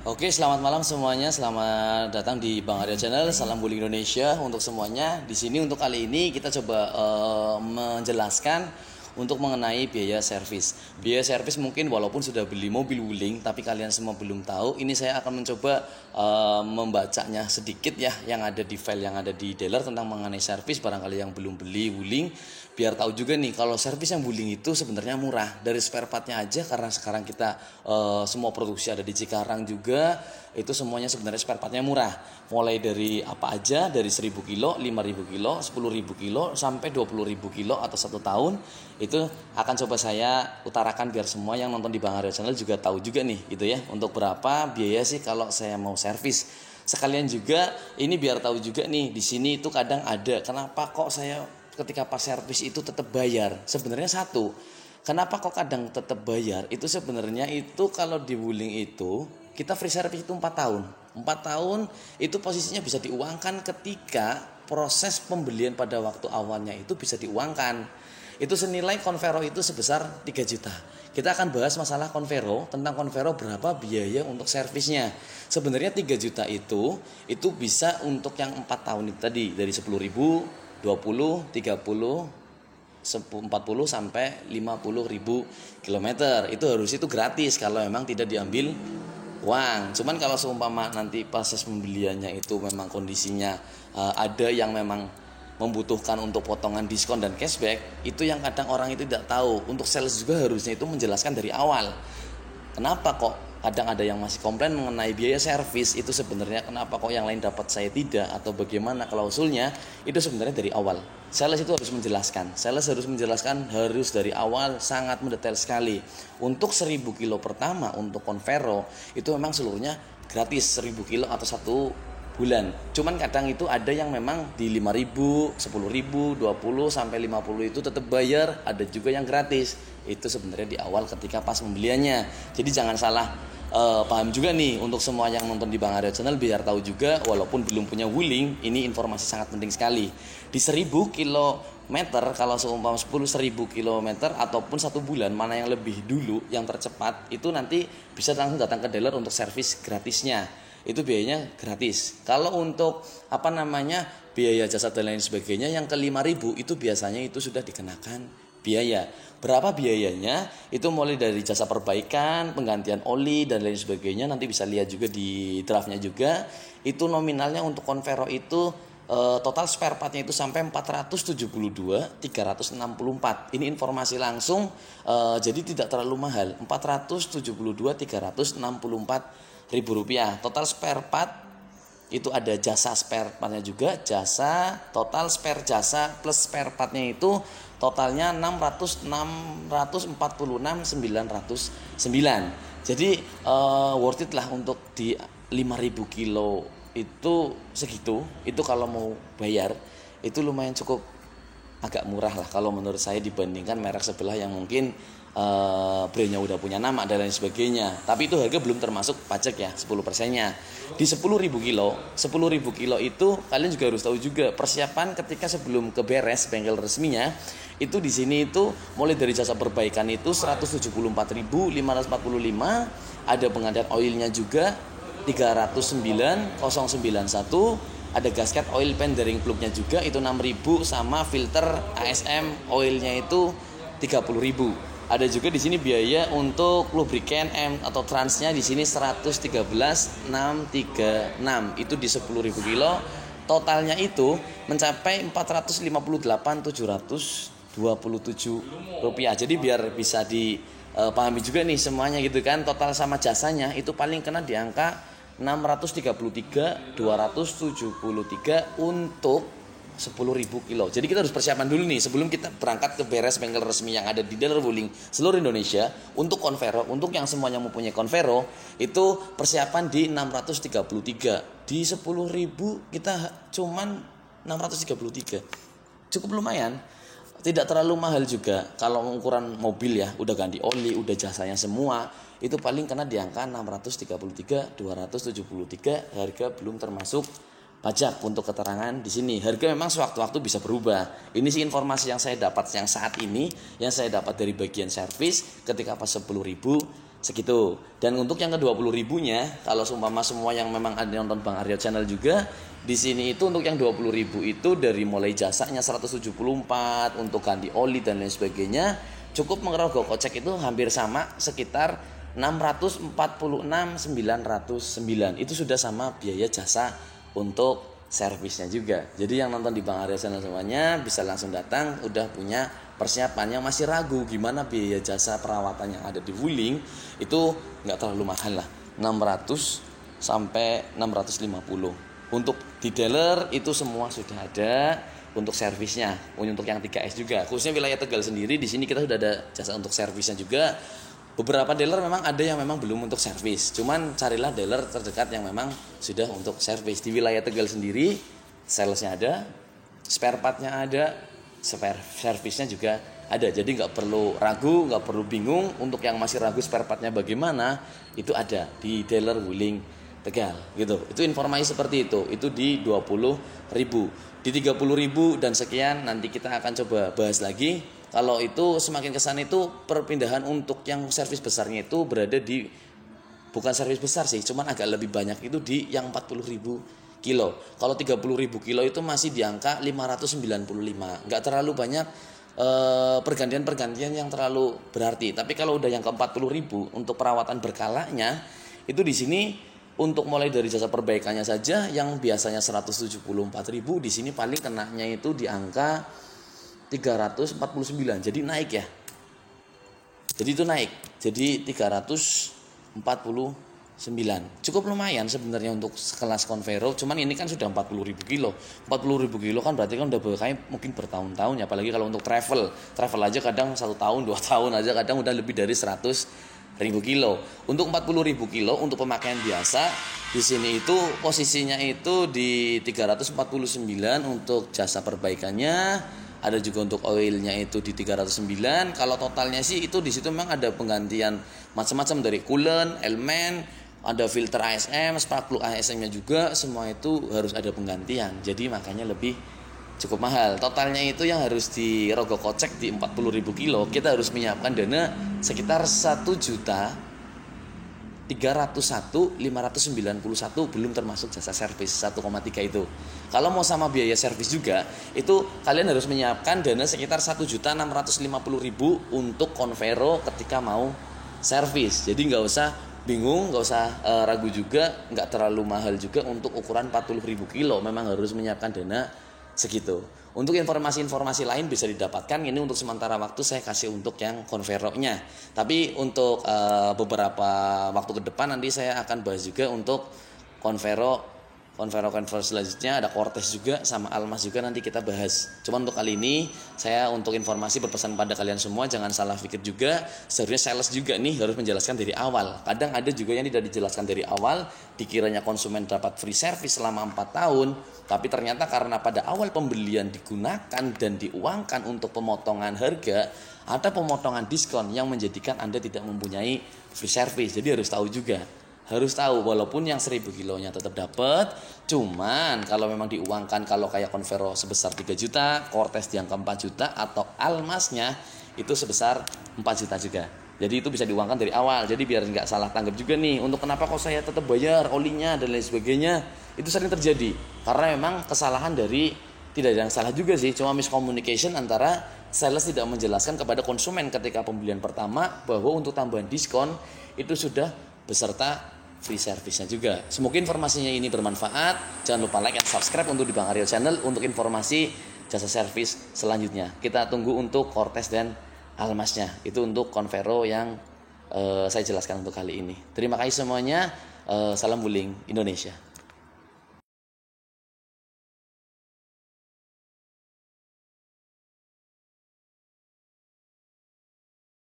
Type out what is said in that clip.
Oke, selamat malam semuanya. Selamat datang di Bang Arya Channel. Salam bully Indonesia untuk semuanya. Di sini untuk kali ini kita coba menjelaskan untuk mengenai biaya servis. Biaya servis mungkin walaupun sudah beli mobil wuling, tapi kalian semua belum tahu. Ini saya akan mencoba membacanya sedikit ya, yang ada di file yang ada di dealer tentang mengenai servis. Barangkali yang belum beli wuling, biar tahu juga nih kalau servis yang wuling itu sebenarnya murah dari spare partnya aja, karena sekarang kita semua produksi ada di Cikarang juga, itu semuanya sebenarnya spare partnya murah, mulai dari apa aja, dari 1000 kilo, 5000 kilo, 10.000 kilo sampai 20.000 kilo atau 1 tahun. Itu akan coba saya utarakan biar semua yang nonton di Bang Arya Channel juga tahu juga nih gitu ya, untuk berapa biaya sih kalau saya mau servis. Sekalian juga ini biar tahu juga nih, di sini itu kadang ada kenapa kok saya ketika pas servis itu tetap bayar. Sebenarnya satu, kenapa kok kadang tetap bayar, itu sebenarnya itu kalau di wuling itu kita free service itu 4 tahun. 4 tahun itu posisinya bisa diuangkan ketika proses pembelian pada waktu awalnya itu bisa diuangkan. Itu senilai Convero itu sebesar 3 juta. Kita akan bahas masalah Convero, tentang Convero berapa biaya untuk servisnya. Sebenarnya 3 juta itu bisa untuk yang 4 tahun itu tadi, dari 10.000, 20, 30, 40 sampai 50.000 kilometer. Itu gratis kalau memang tidak diambil uang. Cuman kalau seumpama nanti proses pembeliannya itu memang kondisinya ada yang memang membutuhkan untuk potongan diskon dan cashback, itu yang kadang orang itu tidak tahu. Untuk sales juga harusnya itu menjelaskan dari awal. Kenapa kok kadang ada yang masih komplain mengenai biaya servis itu, sebenarnya kenapa kok yang lain dapat saya tidak, atau bagaimana klausulnya, itu sebenarnya dari awal. Sales itu harus menjelaskan. Sales harus menjelaskan harus dari awal, sangat mendetail sekali. Untuk 1000 kilo pertama untuk Convero itu memang seluruhnya gratis 1000 kilo atau 1 bulan. Cuman kadang itu ada yang memang di 5.000, 10.000, 20 sampai 50 itu tetap bayar, ada juga yang gratis. Itu sebenarnya di awal ketika pas pembeliannya. Jadi jangan salah paham juga nih untuk semua yang nonton di Bang Arya Channel, biar tahu juga walaupun belum punya wuling, ini informasi sangat penting sekali. Di 1000 kilometer, kalau seumpama 10.000 kilometer ataupun 1 bulan, mana yang lebih dulu, yang tercepat, itu nanti bisa langsung datang ke dealer untuk servis gratisnya. Itu biayanya gratis. Kalau untuk biaya jasa dan lain sebagainya yang ke 5.000 itu biasanya itu sudah dikenakan biaya. Berapa biayanya? Itu mulai dari jasa perbaikan, penggantian oli dan lain sebagainya, nanti bisa lihat juga di draftnya juga. Itu nominalnya untuk Convero itu total spare partnya itu sampai 472.364. Ini informasi langsung, jadi tidak terlalu mahal. 472.364 ribu rupiah. Total spare part itu ada jasa spare partnya juga, jasa total spare jasa plus spare partnya itu totalnya 646.909. Jadi worth it lah untuk di 5.000 kilo itu segitu. Itu kalau mau bayar itu lumayan cukup agak murah lah kalau menurut saya, dibandingkan merek sebelah yang mungkin brandnya udah punya nama dan lain sebagainya. Tapi itu harga belum termasuk pajak ya, 10%-nya. Di 10.000 kilo itu kalian juga harus tahu juga persiapan ketika sebelum keberes bengkel resminya. Itu di sini itu mulai dari jasa perbaikan itu 174.545, ada penggantian oilnya juga 309.091, ada gasket oil pendering plugnya juga itu 6.000, sama filter ASM oilnya itu 30.000. Ada juga di sini biaya untuk lubrikan atau transnya di sini 113.636. Itu di 10.000 kilo. Totalnya itu mencapai 458.727 rupiah. Jadi biar bisa dipahami juga nih semuanya gitu kan. Total sama jasanya itu paling kena di angka 633.273 untuk 10.000 kilo. Jadi kita harus persiapan dulu nih sebelum kita berangkat ke beres bengkel resmi yang ada di dealer wuling seluruh Indonesia. Untuk Convero, untuk yang semuanya mempunyai Convero, itu persiapan di 633. Di 10.000 kita cuman 633. Cukup lumayan. Tidak terlalu mahal juga. Kalau ukuran mobil ya, udah ganti oli, udah jasanya semua, itu paling kena di angka 633.273, harga belum termasuk pajak untuk keterangan di sini. Harga memang sewaktu-waktu bisa berubah. Ini sih informasi yang saya dapat yang saat ini, yang saya dapat dari bagian servis ketika pas 10.000 segitu. Dan untuk yang ke-20.000-nya, kalau seumpama semua yang memang ada nonton Bang Aryo Channel juga, di sini itu untuk yang 20.000 itu dari mulai jasanya 174 untuk ganti oli dan lain sebagainya, cukup mengerogoh kocek itu hampir sama sekitar 646.909. Itu sudah sama biaya jasa untuk servisnya juga. Jadi yang nonton di Bang Aryo Channel semuanya bisa langsung datang udah punya persiapan. Yang masih ragu gimana biaya jasa perawatan yang ada di Wuling, itu nggak terlalu mahal lah, 600 sampai 650. Untuk di dealer itu semua sudah ada untuk servisnya. Untuk yang 3S juga, khususnya wilayah Tegal sendiri, di sini kita sudah ada jasa untuk servisnya juga. Beberapa dealer memang ada yang memang belum untuk servis, cuman carilah dealer terdekat yang memang sudah untuk servis. Di wilayah Tegal sendiri salesnya ada, spare partnya ada, spare servisnya juga ada. Jadi nggak perlu ragu, nggak perlu bingung. Untuk yang masih ragu spare partnya bagaimana, itu ada di dealer Wuling Tegal gitu. Itu informasi seperti itu. Itu di 20.000, di 30.000 dan sekian nanti kita akan coba bahas lagi. Kalau itu semakin kesan itu perpindahan untuk yang servis besarnya itu berada di, bukan servis besar sih, cuman agak lebih banyak itu di yang 40.000 kilo. Kalau 30.000 kilo itu masih di angka 595. Nggak terlalu banyak pergantian-pergantian yang terlalu berarti. Tapi kalau udah yang ke 40.000 untuk perawatan berkalanya, itu di sini untuk mulai dari jasa perbaikannya saja yang biasanya 174.000, di sini paling kenanya itu di angka 349. Jadi naik ya. Jadi itu naik. Jadi 349. Cukup lumayan sebenarnya untuk sekelas Convero. Cuman ini kan sudah 40.000 kilo. 40.000 kilo kan berarti kan udah berkait mungkin bertahun-tahun ya. Apalagi kalau untuk travel. Travel aja kadang 1 tahun, 2 tahun aja kadang udah lebih dari 100.000 kilo. Untuk 40.000 kilo untuk pemakaian biasa, di sini itu posisinya itu di 349 untuk jasa perbaikannya. Ada juga untuk oilnya itu di 309. Kalau totalnya sih itu di situ memang ada penggantian macam-macam dari coolant, elemen, ada filter ASM, spark plug ASM-nya juga, semua itu harus ada penggantian. Jadi makanya lebih cukup mahal. Totalnya itu yang harus dirogoh kocek di 40.000 kilo, kita harus menyiapkan dana sekitar 1.301.591 belum termasuk jasa servis 1,3 itu. Kalau mau sama biaya servis juga, itu kalian harus menyiapkan dana sekitar 1.650.000 untuk Convero ketika mau servis. Jadi nggak usah bingung, nggak usah ragu juga, nggak terlalu mahal juga untuk ukuran 40.000 kilo. Memang harus menyiapkan dana segitu. Untuk informasi-informasi lain bisa didapatkan, ini untuk sementara waktu saya kasih untuk yang Convero-nya. Tapi untuk beberapa waktu ke depan nanti saya akan bahas juga untuk Convero selanjutnya, ada Cortez juga sama Almas juga nanti kita bahas. Cuman untuk kali ini saya untuk informasi berpesan pada kalian semua, jangan salah pikir juga. Seharusnya sales juga nih harus menjelaskan dari awal. Kadang ada juga yang tidak dijelaskan dari awal, dikiranya konsumen dapat free service selama 4 tahun, tapi ternyata karena pada awal pembelian digunakan dan diuangkan untuk pemotongan harga, ada pemotongan diskon yang menjadikan Anda tidak mempunyai free service. Jadi harus tahu juga. Harus tahu walaupun yang 1.000 kilonya tetap dapat, cuman kalau memang diuangkan, kalau kayak Convero sebesar 3 juta, Cortez di angka 4 juta, atau Almasnya itu sebesar 4 juta juga. Jadi itu bisa diuangkan dari awal. Jadi biar nggak salah tanggap juga nih, untuk kenapa kok saya tetap bayar olinya dan lain sebagainya, itu sering terjadi karena memang kesalahan dari, tidak ada yang salah juga sih, cuma miscommunication antara sales tidak menjelaskan kepada konsumen ketika pembelian pertama bahwa untuk tambahan diskon itu sudah beserta free service-nya juga. Semoga informasinya ini bermanfaat. Jangan lupa like dan subscribe untuk di Bang Aryo Channel untuk informasi jasa servis selanjutnya. Kita tunggu untuk Cortez dan Almasnya. Itu untuk Convero yang saya jelaskan untuk kali ini. Terima kasih semuanya. Salam Wuling Indonesia.